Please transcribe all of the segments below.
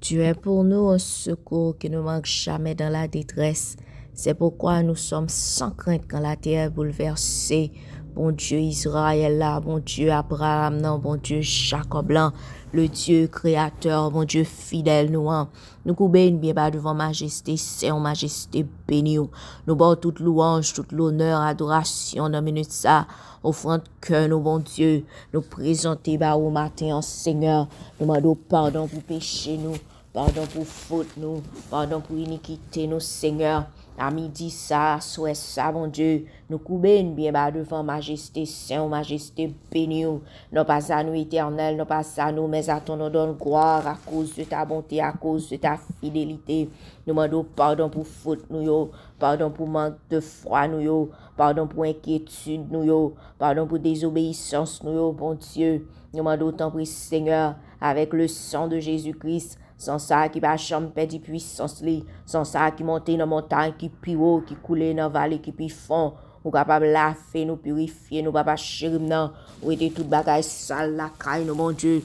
Tu es pour nous un secours qui ne manque jamais dans la détresse. C'est pourquoi nous sommes sans crainte quand la terre est bouleversée. Bon Dieu Israël là, bon Dieu Abraham, non, bon Dieu Jacob là, le Dieu créateur, bon Dieu fidèle nous. Nous coubons bien bas devant majesté, c'est en majesté bénie. Nous bons toute louange, toute l'honneur, adoration dans minute ça. Offrant cœur, nous bon Dieu, nous présenter bas au matin en Seigneur. Nous demandons pardon pour péché nous, pardon pour faute nous, pardon pour iniquité nous Seigneur. À midi ça, soit ça, mon Dieu, nous coubons bien bas devant majesté, saint, majesté bénie. Non pas à nous éternel, non pas à nous, mais à ton nom donne gloire à cause de ta bonté, à cause de ta fidélité. Nous demandons pardon pour faute nous yo, pardon pour manque de foi nous yo, pardon pour inquiétude nous yo, pardon pour désobéissance nous yo, bon Dieu. Nous demandons tant pis Seigneur, avec le sang de Jésus-Christ, sans ça qui va jamais perdre puissance li, sans ça qui monte dans montagne, qui pi haut, qui coule dans vallée, qui pi fond, ou capable laver, nous purifier, nous papa chérim nan, ou était toute bagaille sale la caille, nous mon Dieu.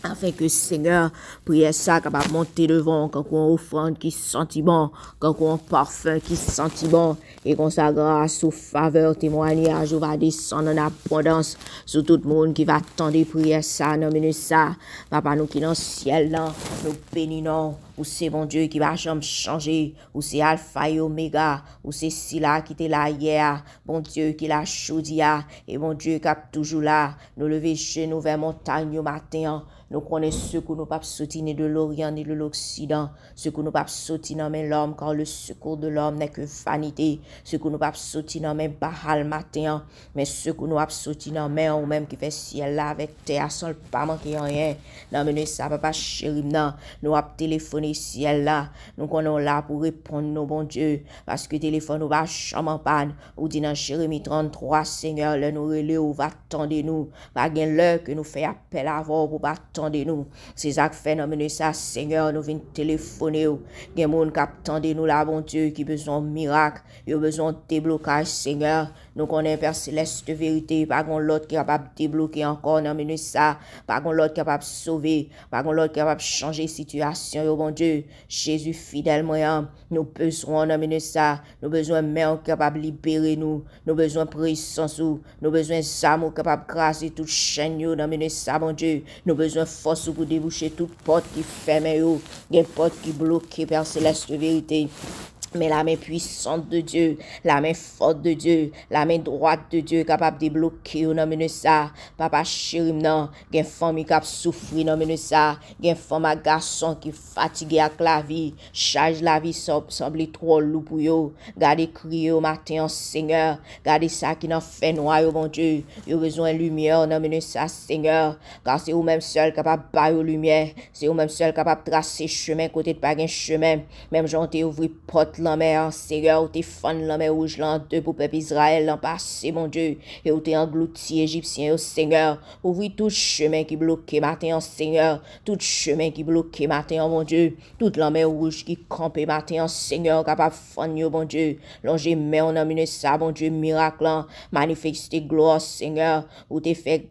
Afin que Seigneur, prière ça capable monter devant, quand on offrande qui sentit bon, quand on parfum qui sentit bon, et qu'on sa grâce ou faveur, témoignage, ou va descendre en abondance sur tout le monde qui va attendre prière ça, nominer ça, papa nous qui dans le ciel là, nous bénissons, ou c'est mon Dieu qui va jamais changer, ou c'est Alpha et Oméga, ou c'est Sila qui était là hier, bon Dieu qui l'a chaudia, et bon Dieu qui est toujours là, nous lever chez nous vers montagne au matin. Nous connaissons ce que nous pas sauter ni de l'Orient ni de l'Occident, ce que nous pas sauter dans mais l'homme, car le secours de l'homme n'est que vanité, ce que nous pas sauter dans mais Bahal matin, mais ce que nous pas sauter dans mais ou même qui fait ciel là avec terre sans pas manquer rien. Non mais ça papa chéri non, nous a téléphoné ciel là, nous connaissons là pour répondre nos bon Dieu, parce que téléphone nous va jamais en panne, ou dit dans Jérémie 33 Seigneur, le nous relais ou va attendre nous, pas gain l'heure que nous fait appel avant pour pas attendez-nous. C'est ça que fait nous ça, Seigneur, nous venons téléphoner. Il y a des gens qui attendent nous là, bon Dieu, qui besoin de miracle, qui ont besoin de déblocage, Seigneur. Nous connaissons Père Céleste de vérité, pas qu'on l'autre qui est capable de débloquer encore dans ça, pas qu'on l'autre qui est capable de sauver, pas qu'on l'autre qui est capable de changer la situation, bon Dieu. Jésus fidèle, moyen, nous besoin dans ça, nous besoin de main capable de libérer nous, nous besoin de puissance, nous besoin de ça, capable de craser toute chaîne dans ça, bon Dieu. Nous besoin force pour déboucher toute porte qui ferme yo, des portes qui bloquent Père Céleste de vérité. Mais la main puissante de Dieu, la main forte de Dieu, la main droite de Dieu capable de bloquer dans ça. Papa chéri non, gen femme qui a souffri dans ça, gen femme à garçon qui fatigué avec la vie, charge la vie semble trop lourd pour yo. Gardez crier au matin Seigneur, gardez ça qui n'en fait noir bon Dieu. Yo besoin de lumière dans ça Seigneur, car c'est vous même seul capable de bailler lumière, c'est vous même seul capable de tracer chemin côté de pas un chemin, même j'en t'ai ouvert porte la mer, Seigneur, où t'es fan la mer rouge là, deux pour peuple Israël l'an passé, mon Dieu, et où t'es englouti Égyptien, au Seigneur, ouvre tout chemin qui bloque matin, Seigneur, tout chemin qui bloque matin, mon Dieu, toute la mer rouge qui campe matin, Seigneur, capable fan bon Dieu, longer mais on a mené ça, bon Dieu, miracle, manifester gloire, Seigneur, où t'es fait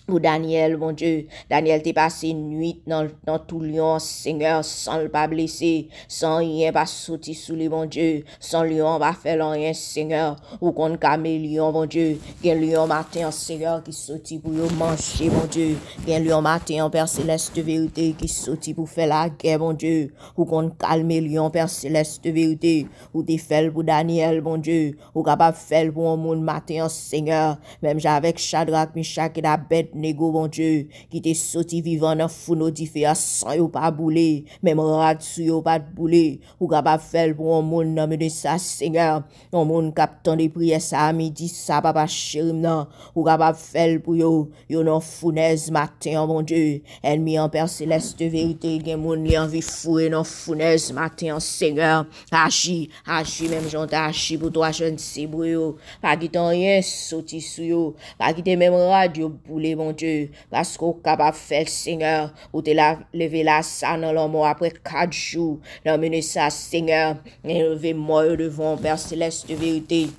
pour Daniel, mon Dieu, Daniel t'est passé nuit dans tout lion, Seigneur, sans le pas blessé, sans rien pas sauter sous les bon Dieu, sans lion pas faire rien, Seigneur, ou qu'on camélion, mon Dieu, gen lion matin, Seigneur, qui sautit pour manger, mon Dieu, gen lion matin, Père Céleste de vérité, qui sautit pour faire la guerre, mon Dieu, ou qu'on calme lion, Père Céleste de vérité, ou t'es fait pour Daniel, mon Dieu, ou capable faire pour un monde matin, Seigneur, même j'avec Shadrach, Meshach et Abednego, bon Dieu, qui t'est sorti vivant dans fourneau différent sans yo pas bouler, même rad sou yo pas bouler, ou capable faire pour un monde dans de ça, Seigneur, un monde captant des prières ça à midi, ça papa chéri non, ou capable faire pour yo non fournaise matin, mon Dieu, ennemi en Père Céleste de vérité, gen moun li envie fouer non fournaise matin, Seigneur, agis, même j'en agis pour toi, je ne sais pour pas qui t'en rien sorti sou yo, pas qui t'es même radio bouler, mon Dieu, parce qu'on capable faire, Seigneur, ou te la lever la ça dans l'homme après 4 jours, l'emmener ça, Seigneur, et lever moi devant Père Céleste de vérité.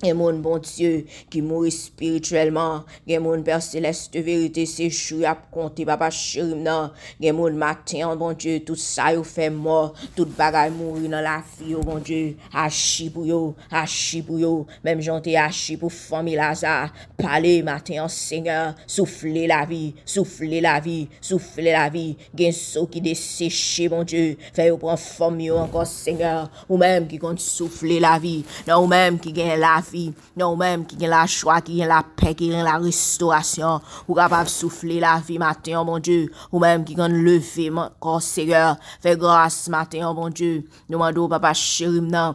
Et mon bon Dieu, qui mourit spirituellement, gen mon Père Céleste de vérité, c'est chou à compter, papa chérim nan, gen mon matin, bon Dieu, tout ça yo fait mort, tout bagay mourir dans la vie, oh bon Dieu, hachi pour yo, même j'ente hachi pour famille Lazare, parler matin, Seigneur, souffler la vie, gen so qui desséché, bon Dieu, fait yo prendre forme yo encore, Seigneur, ou même qui compte souffler la vie, non, ou même qui gagne la vie, non même qui a la joie, qui a la paix, qui a la restauration, ou capable de souffler la vie matin, mon Dieu, ou même qui a lever mon corps, Seigneur, fais grâce matin, mon Dieu, nous demandons, papa chéri, non,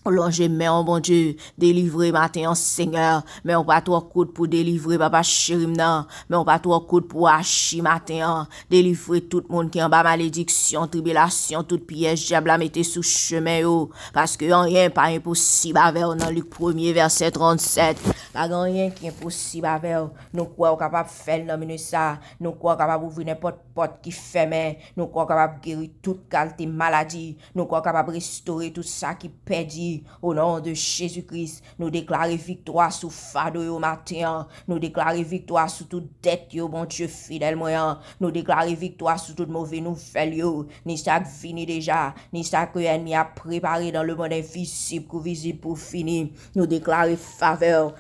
Longe, mais oh bon Dieu, délivrer matin, Seigneur, mais on pas trop coup pour délivrer, papa chérim nan, mais on pas trop coup pour achi matin, délivrer tout le monde qui en bas malédiction, tribulation, tout piège, diable a mette sous chemin, yo, parce que rien pas impossible avec dans Luc 1er, verset 37, pas rien qui est impossible avec nous quoi capable faire dans ça, nous quoi capable ouvrir n'importe porte qui ferme, nous quoi capable guérir toute qualité maladie, nous quoi capable restaurer tout ça qui perdu. Au nom de Jésus-Christ, nous déclarons victoire sur fardeau au matin. Nous déclarons victoire sur toute dette, yo, bon Dieu fidèle moyen. Nous déclarons victoire sur toute mauvaise nouvelle, yo. Ni ça qui fini déjà, ni ça que l'ennemi a préparé dans le monde invisible ou visible pour finir. Nous déclarons faveur,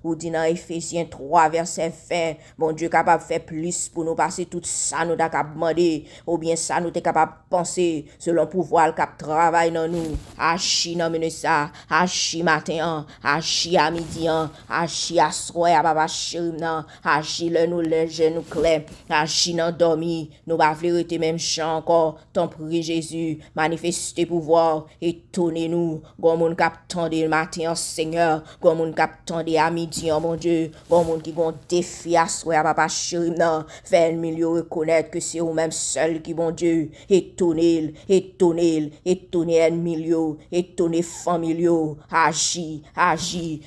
ou dit dans Ephésiens 3, verset 20. Bon Dieu capable de faire plus pour nous passer tout ça, nous t'as demander, ou bien ça, nous t'es capable de penser selon pouvoir le travail dans nous. Hachi nan mene ça, hachi matin, hachi à midi, hachi à soir, papa chérim nan, hachi le nous les genoux clairs, hachi nan dormi, nous pas vérité même chant encore, ton prix Jésus, manifester pouvoir, étonnez-nous, gon moun k'ap tande matin, Seigneur, gon moun k'ap tande à midi, mon Dieu, gon moun qui gon défi à soir, papa chérim nan, fait le milieu reconnaître que c'est vous même seul qui bon Dieu, étonnez ennemi, étonné familio, agis,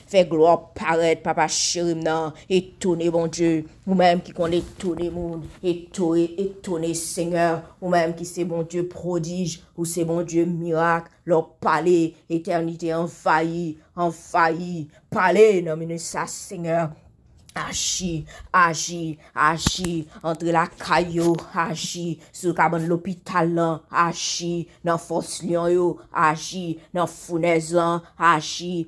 fait gloire paraître, papa chérim nan, étonné bon Dieu, ou même qui connaît étonné monde, étonné Seigneur, ou même qui c'est bon Dieu prodige, ou c'est bon Dieu miracle, leur palais, éternité envahi, palais, non ça Seigneur. Agis, entre la caillou, agis, sur cabane l'hôpital là, agis, dans force lion yo, agis, dans fournaise là, agis,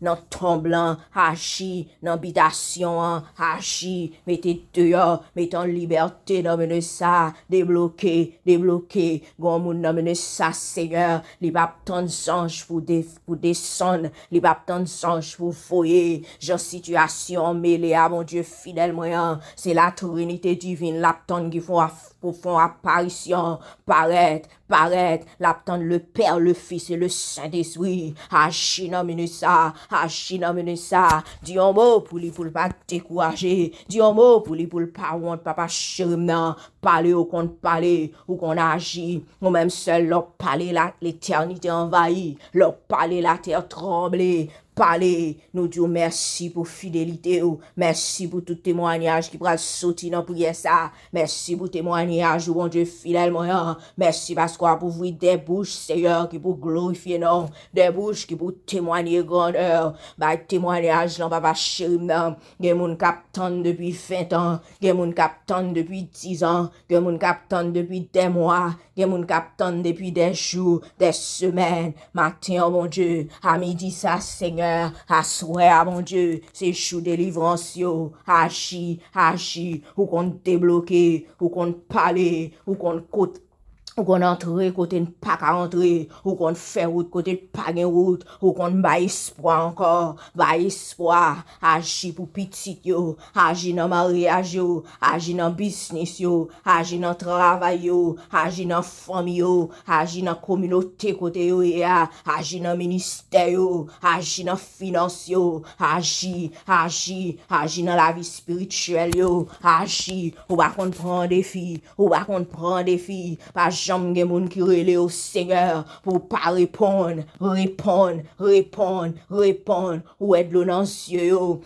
dans tremblant, agis, dans habitation, agis, mettez dehors, mettez en liberté, dans ça, débloquer, gon moun dans ça, Seigneur, li pa tant songe pour descendre, li pa tant songe pour foyer, genre situation mêlée à mon Dieu fidèle moyen, c'est la Trinité divine, l'aptendre qui font apparition, paraître, l'aptendre le Père, le Fils et le Saint-Esprit, hachi nan mene ça, dis un mot pour lui pour pas décourager, dis un mot pour lui pour pas honte, papa chérim nan, parler ou qu'on parler, ou qu'on agit, ou même seul leur parler l'éternité envahie, leur parler la terre tremblée, parler, nous disons merci pour fidélité, merci pour tout témoignage qui pourra sortir dans prière ça, merci pour témoignage, bon Dieu fidèle moyen, merci parce qu'on a pour ouvrir des bouches, Seigneur, qui pour glorifier non, des bouches qui pour témoigner grandeur, bah témoignage non, papa chérim non, gen moun k'ap tande depuis 20 ans, gen moun k'ap tande depuis 10 ans, gen moun k'ap tande depuis des mois, gen moun k'ap tande depuis des jours, des semaines, matin, mon Dieu, à midi ça, Seigneur, à soir, mon Dieu, c'est chou délivrance, yo, agis, ou qu'on débloquer, ou qu'on parler, ou qu'on côte, ou qu'on entre côté ne pas qu'à entrer, ou qu'on fait route côté pas de route, ou qu'on ba espoir encore, agis pour petit yo, agis dans mariage yo, agis dans business yo, agis dans travail yo, agis dans famille yo, agis dans communauté côté yo, agis dans ministère yo, agis dans finance yo, agis dans la vie spirituelle yo, agis, ou pas qu'on prend défi, pas jamais gen moun qui relè au Seigneur pour pas répondre, ou est l'eau dans cieux yo,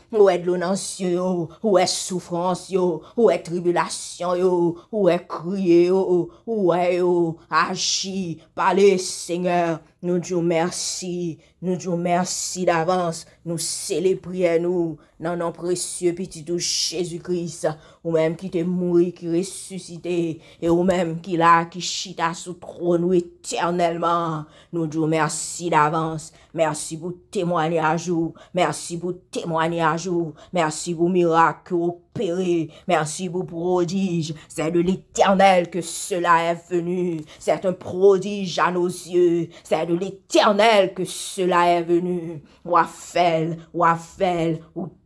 ou est souffrance yo, ou est tribulation yo, ou est crier yo, ou est yo, agis, parlez Seigneur, nous disons merci d'avance, nous célébrons nous, dans nos précieux petit Jésus-Christ, ou même qui te mourit, qui ressuscité, et ou même qui là, qui chita sous trône éternellement, nous disons merci d'avance, merci pour témoignage, merci pour témoignage, merci pour miracle opéré, merci pour prodige, c'est de l'Éternel que cela est venu, c'est un prodige à nos yeux, c'est de l'Éternel que cela est venu, ou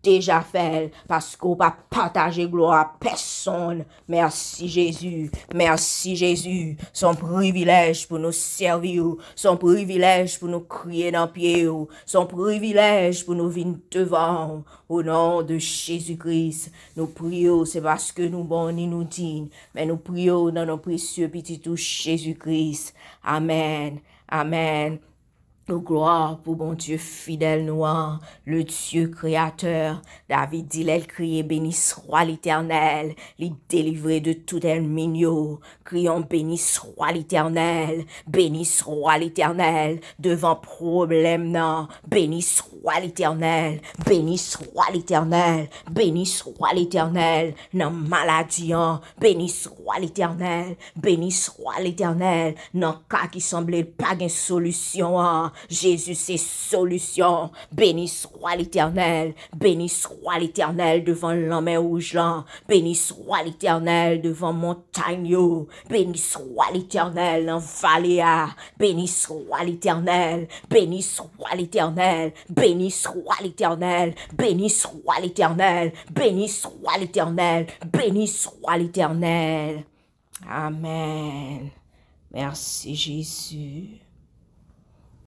déjà fait, parce qu'on va partager gloire à personne. Merci Jésus, son privilège pour nous servir, son privilège pour nous crier dans pied, son privilège pour nous venir devant, au nom de Jésus-Christ. Nous prions, c'est parce que nous bons ni nous dignes, mais nous prions dans nos précieux petits tout Jésus-Christ. Amen. Amen. Gloire pour bon Dieu fidèle noir, le Dieu créateur. David dit, il criait, béni soit l'Éternel, il délivré de tout ennemi. Crions, béni soit l'Éternel, devant problème, non, béni soit l'Éternel, béni soit l'Éternel, non maladie, béni soit l'Éternel, non cas qui semblait pas de solution, Jésus, c'est solution. Béni soit l'Éternel devant la mer rouge là. Béni soit l'Éternel devant montagne. Béni soit l'Éternel en vallée. Béni soit l'Éternel. Béni soit l'Éternel. Béni soit l'Éternel. Béni soit l'Éternel. Béni soit l'Éternel. Béni soit l'Éternel. Amen. Merci Jésus.